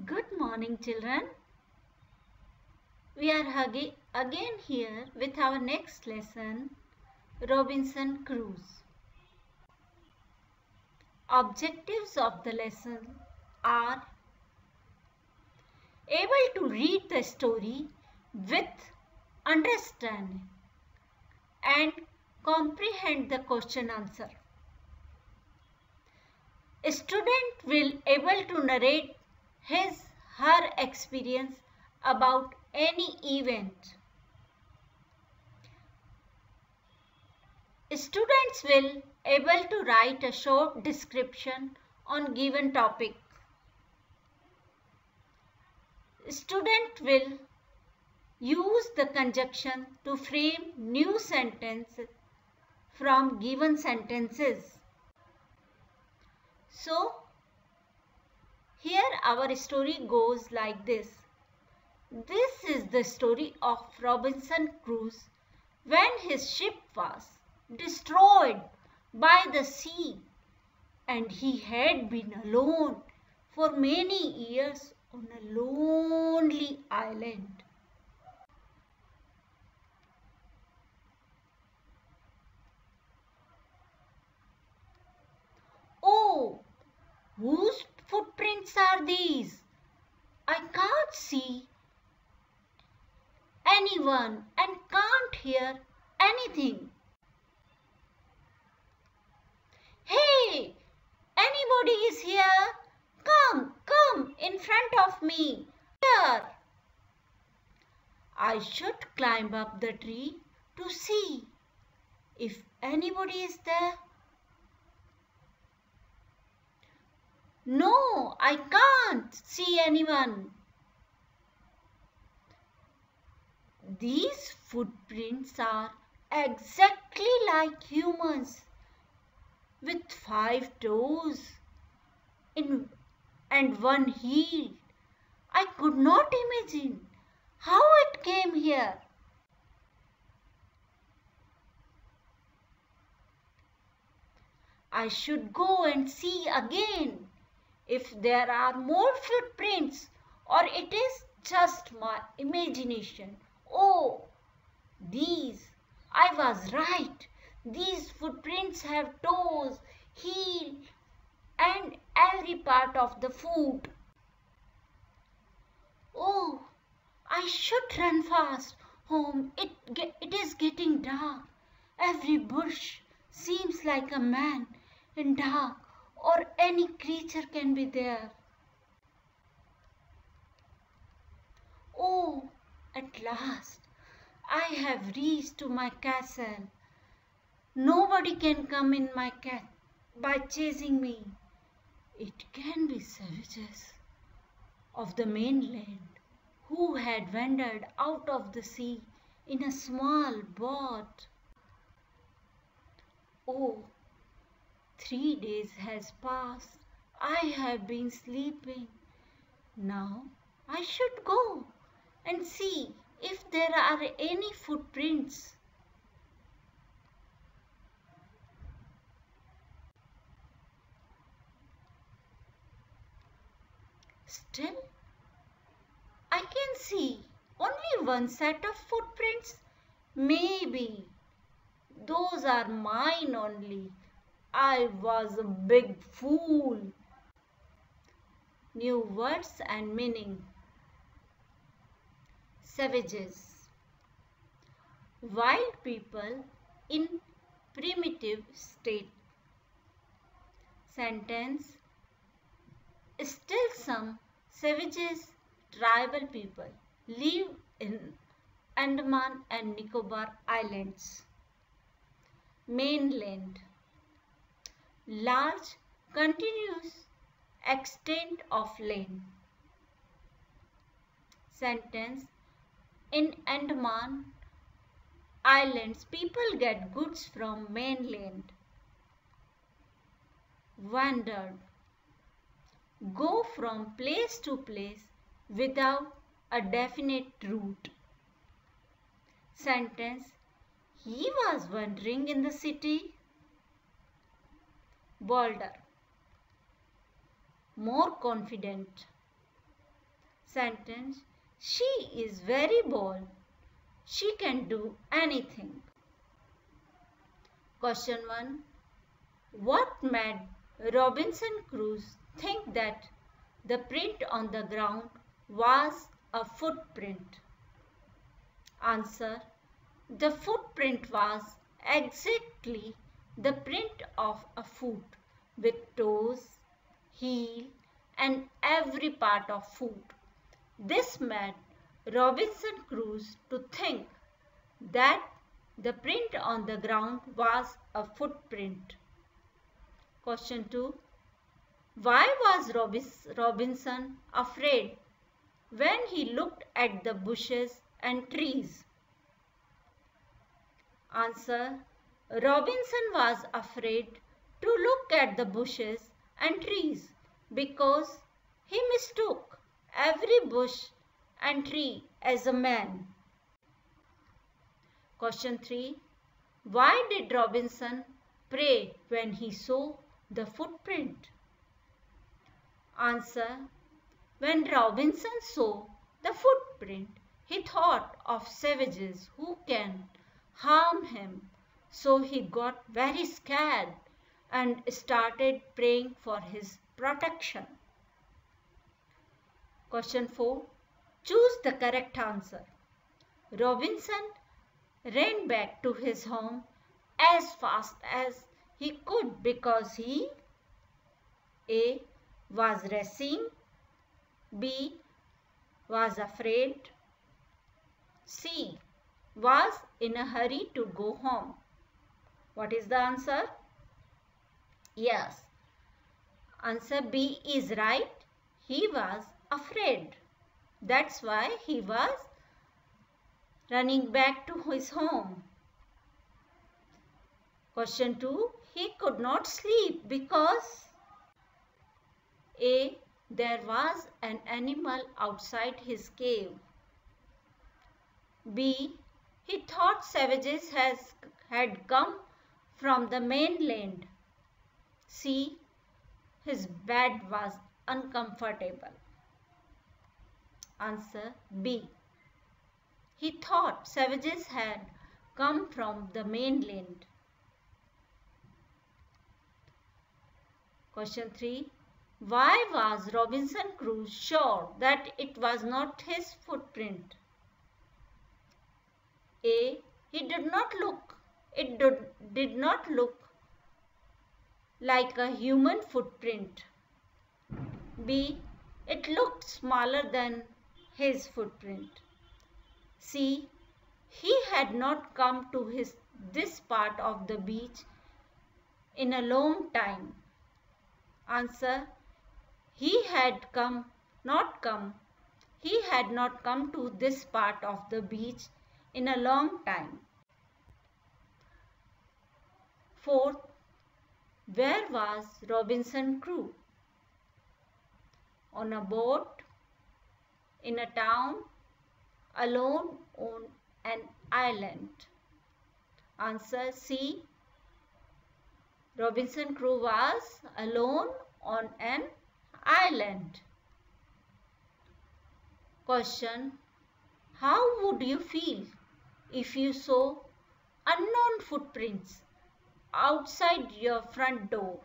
Good morning, children. We are again here with our next lesson, Robinson Crusoe. Objectives of the lesson are able to read the story with understanding and comprehend the question answer. A student will able to narrate her experience about any event. Students will able to write a short description on given topic. Student will use the conjunction to frame new sentences from given sentences. So, here our story goes like this. This is the story of Robinson Crusoe when his ship was destroyed by the sea and he had been alone for many years on a lonely island. Oh, whose footprints are these? I can't see anyone and can't hear anything. Hey, anybody is here? Come in front of me. Here. I should climb up the tree to see if anybody is there. No, I can't see anyone. These footprints are exactly like humans with 5 toes and one heel. I could not imagine how it came here. I should go and see again if there are more footprints or it is just my imagination. Oh, I was right. These footprints have toes, heel and every part of the foot. Oh, I should run fast home. It is getting dark. Every bush seems like a man in dark or any creature can be there. Oh, at last I have reached to my castle. Nobody can come in my cat by chasing me. It can be savages of the mainland who had wandered out of the sea in a small boat. Oh, 3 days has passed. I have been sleeping. Now I should go and see if there are any footprints. Still, I can see only one set of footprints. Maybe those are mine only. I was a big fool. New words and meaning. Savages. Wild people in primitive state. Sentence. Still some savages tribal people live in Andaman and Nicobar Islands. Mainland. Large continuous extent of land. Sentence. In Andaman Islands, people get goods from mainland. Wandered. Go from place to place without a definite route. Sentence. He was wandering in the city. Bolder. More confident. Sentence. She is very bold. She can do anything. Question 1. What made Robinson Crusoe think that the print on the ground was a footprint? Answer. The footprint was exactly the print of a foot with toes, heel, and every part of foot. This made Robinson Crusoe to think that the print on the ground was a footprint. Question 2. Why was Robinson afraid when he looked at the bushes and trees? Answer. Robinson was afraid to look at the bushes and trees because he mistook every bush and tree as a man. Question 3. Why did Robinson pray when he saw the footprint? Answer. When Robinson saw the footprint, he thought of savages who can harm him. So he got very scared and started praying for his protection. Question 4. Choose the correct answer. Robinson ran back to his home as fast as he could because he A. was racing, B. was afraid, C. was in a hurry to go home. What is the answer? Yes. Answer B is right. He was afraid. That's why he was running back to his home. Question 2. He could not sleep because A. there was an animal outside his cave. B. he thought savages had come from the mainland. C. his bed was uncomfortable. Answer B. He thought savages had come from the mainland. Question 3. Why was Robinson Crusoe sure that it was not his footprint? A. It did not look like a human footprint. B. It looked smaller than his footprint. C. He had not come to this part of the beach in a long time. Answer. He had not come to this part of the beach in a long time. Fourth, where was Robinson Crusoe? On a boat, in a town, alone on an island. Answer C. Robinson Crusoe was alone on an island. Question. How would you feel if you saw unknown footprints outside your front door?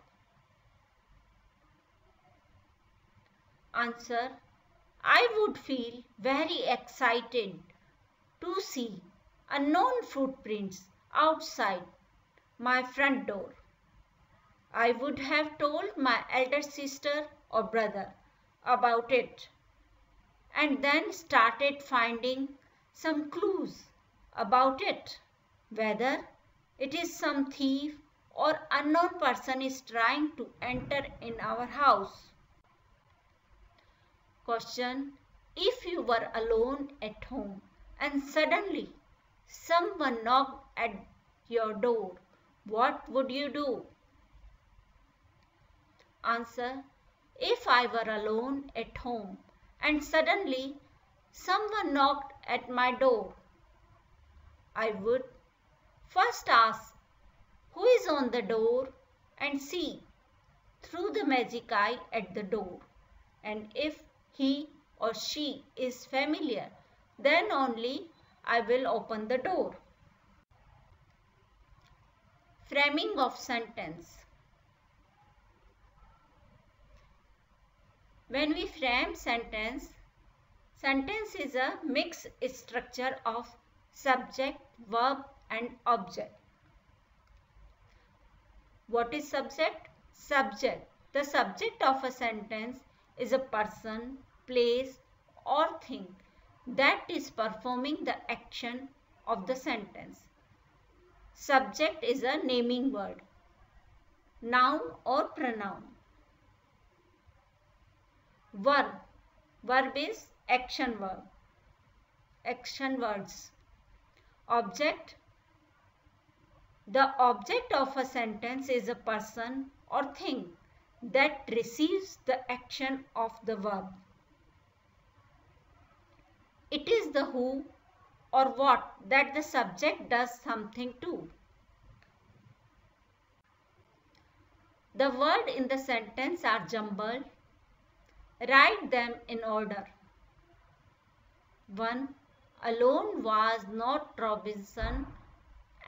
Answer. I would feel very excited to see unknown footprints outside my front door. I would have told my elder sister or brother about it and then started finding some clues about it, whether it is some thief or unknown person is trying to enter in our house. Question. If you were alone at home and suddenly someone knocked at your door, what would you do? Answer. If I were alone at home and suddenly someone knocked at my door, I would first ask who is on the door and see through the magic eye at the door, and if he or she is familiar, then only I will open the door. Framing of sentence. When we frame sentence is a mixed structure of subject, verb and object. What is subject? Subject. The subject of a sentence is a person, place or thing that is performing the action of the sentence. Subject is a naming word, noun or pronoun. Verb. Verb is action verb. Action words. Object. The object of a sentence is a person or thing that receives the action of the verb. It is the who or what that the subject does something to. The words in the sentence are jumbled. Write them in order. 1. Alone was not Robinson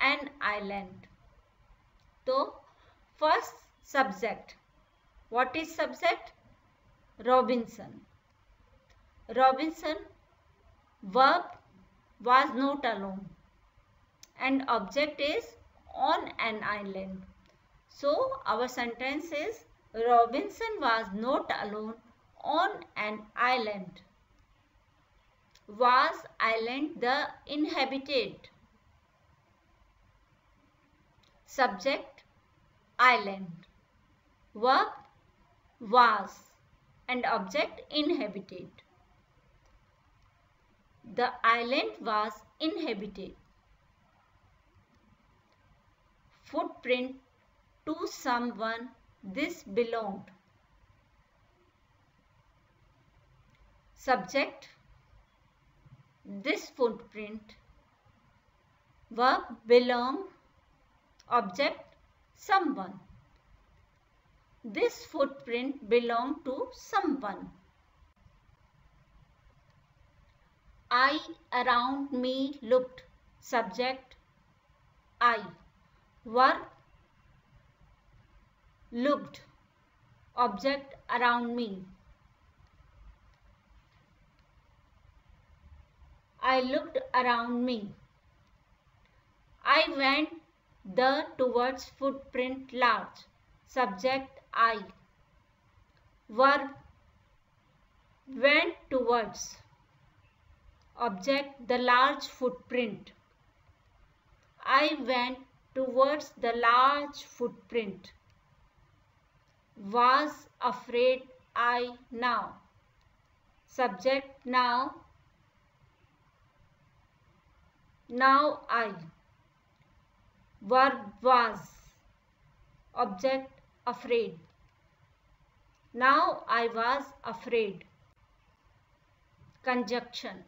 an island. So, first subject. What is subject? Robinson. Robinson. Verb was not alone. And object is on an island. So, our sentence is Robinson was not alone on an island. Was island the inhabited? Subject island. Verb was and object inhabited. The island was inhabited. Footprint to someone this belonged. Subject this footprint. Verb belong. Object someone. This footprint belonged to someone. I around me looked. Subject I. Verb looked. Object around me. I looked around me. I went the towards footprint large. Subject I. Verb went towards. Object the large footprint. I went towards the large footprint. Was afraid I now. Subject now. Now I. Verb was. Object afraid. Now I was afraid. Conjunction.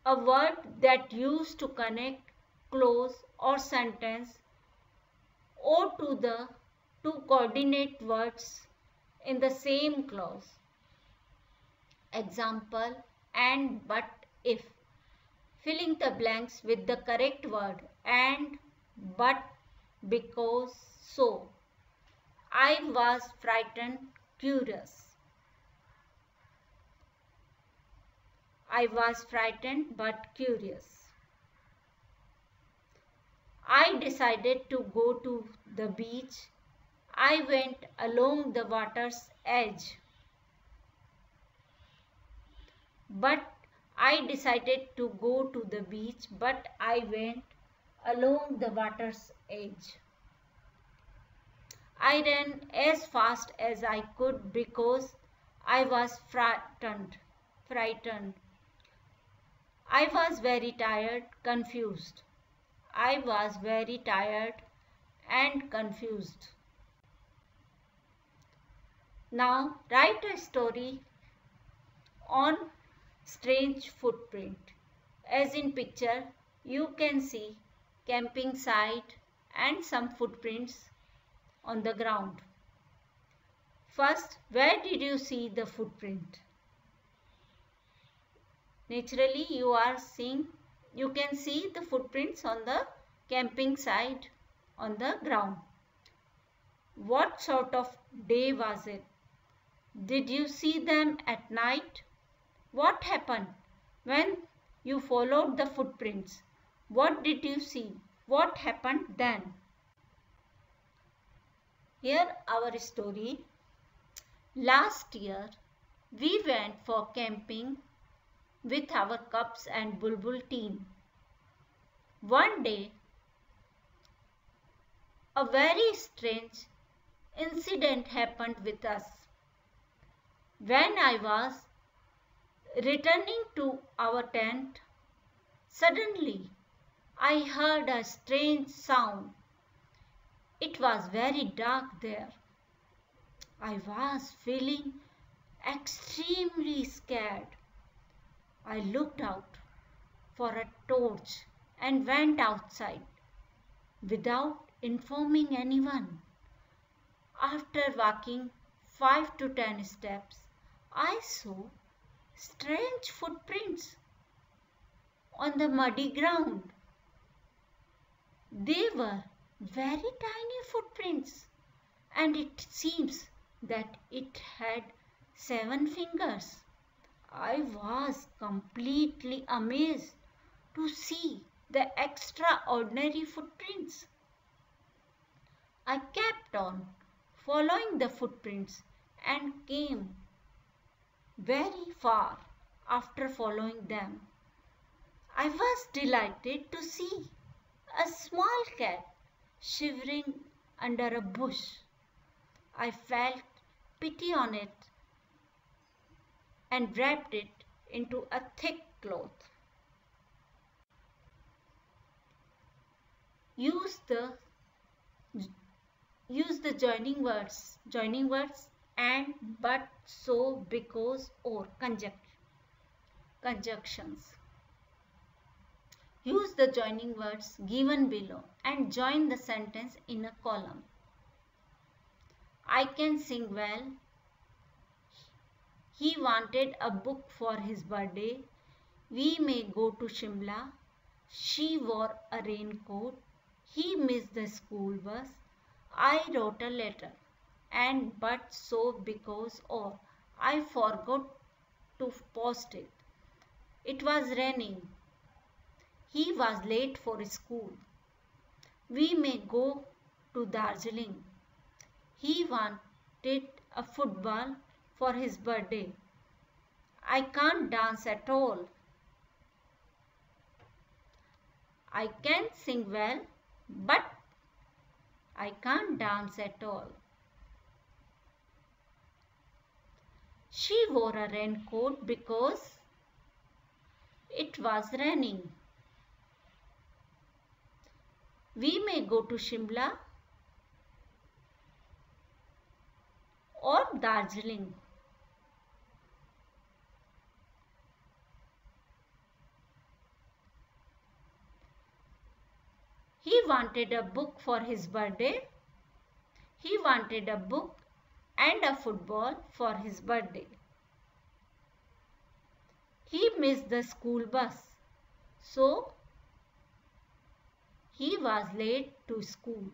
A word that used to connect clause or sentence or to the two coordinate words in the same clause. Example and but if. Filling the blanks with the correct word and, but, because, so. I was frightened, curious. I was frightened but curious. I decided to go to the beach. I went along the water's edge. But I decided to go to the beach, but I went along the water's edge. I ran as fast as I could because I was frightened. I was very tired, confused. I was very tired and confused. Now write a story on strange footprint. As in picture, you can see camping site and some footprints on the ground. First, where did you see the footprint? Naturally, you can see the footprints on the camping site on the ground. What sort of day was it? Did you see them at night? What happened when you followed the footprints? What did you see? What happened then? Here our story. Last year, we went for camping with our Cubs and Bulbul team. One day, a very strange incident happened with us. When I was returning to our tent, suddenly I heard a strange sound. It was very dark there. I was feeling extremely scared. I looked out for a torch and went outside without informing anyone. After walking 5 to 10 steps, I saw strange footprints on the muddy ground. They were very tiny footprints, and it seems that it had 7 fingers. I was completely amazed to see the extraordinary footprints. I kept on following the footprints and came very far after following them. I was delighted to see a small cat shivering under a bush. I felt pity on it and wrapped it into a thick cloth. Use the joining words and, but, so, because, or conjunctions. Use the joining words given below and join the sentence in a column. I can sing well. He wanted a book for his birthday. We may go to Shimla. She wore a raincoat. He missed the school bus. I wrote a letter. And, but, so, because, or. I forgot to post it. It was raining. He was late for school. We may go to Darjeeling. He wanted a football for his birthday. I can't dance at all. I can sing well, but I can't dance at all. She wore a raincoat because it was raining. We may go to Shimla or Darjeeling. He wanted a book for his birthday. He wanted a book and a football for his birthday. He missed the school bus, so he was late to school.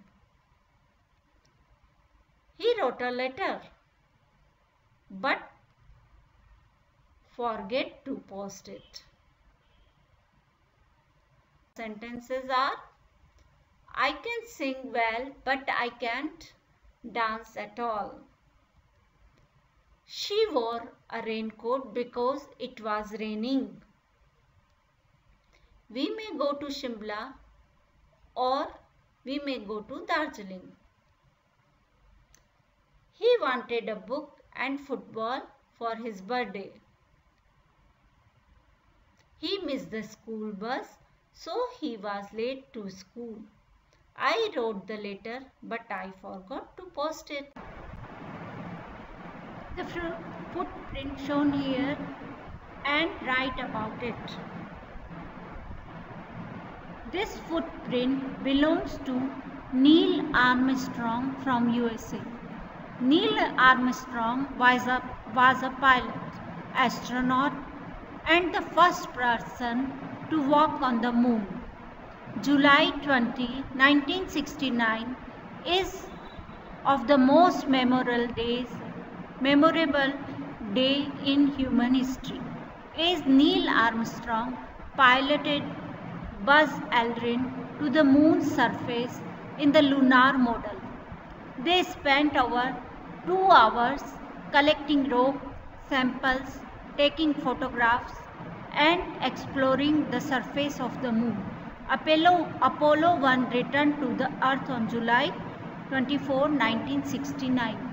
He wrote a letter, but forget to post it. Sentences are: I can sing well, but I can't dance at all. She wore a raincoat because it was raining. We may go to Shimla or we may go to Darjeeling. He wanted a book and football for his birthday. He missed the school bus, so he was late to school. I wrote the letter, but I forgot to post it. The footprint shown here and write about it. This footprint belongs to Neil Armstrong from USA. Neil Armstrong was a pilot, astronaut, and the first person to walk on the moon. July 20, 1969 is of the most memorable day in human history, as Neil Armstrong piloted Buzz Aldrin to the moon's surface in the lunar model. They spent over 2 hours collecting rock samples, taking photographs, and exploring the surface of the moon. Apollo 1 returned to the Earth on July 24, 1969.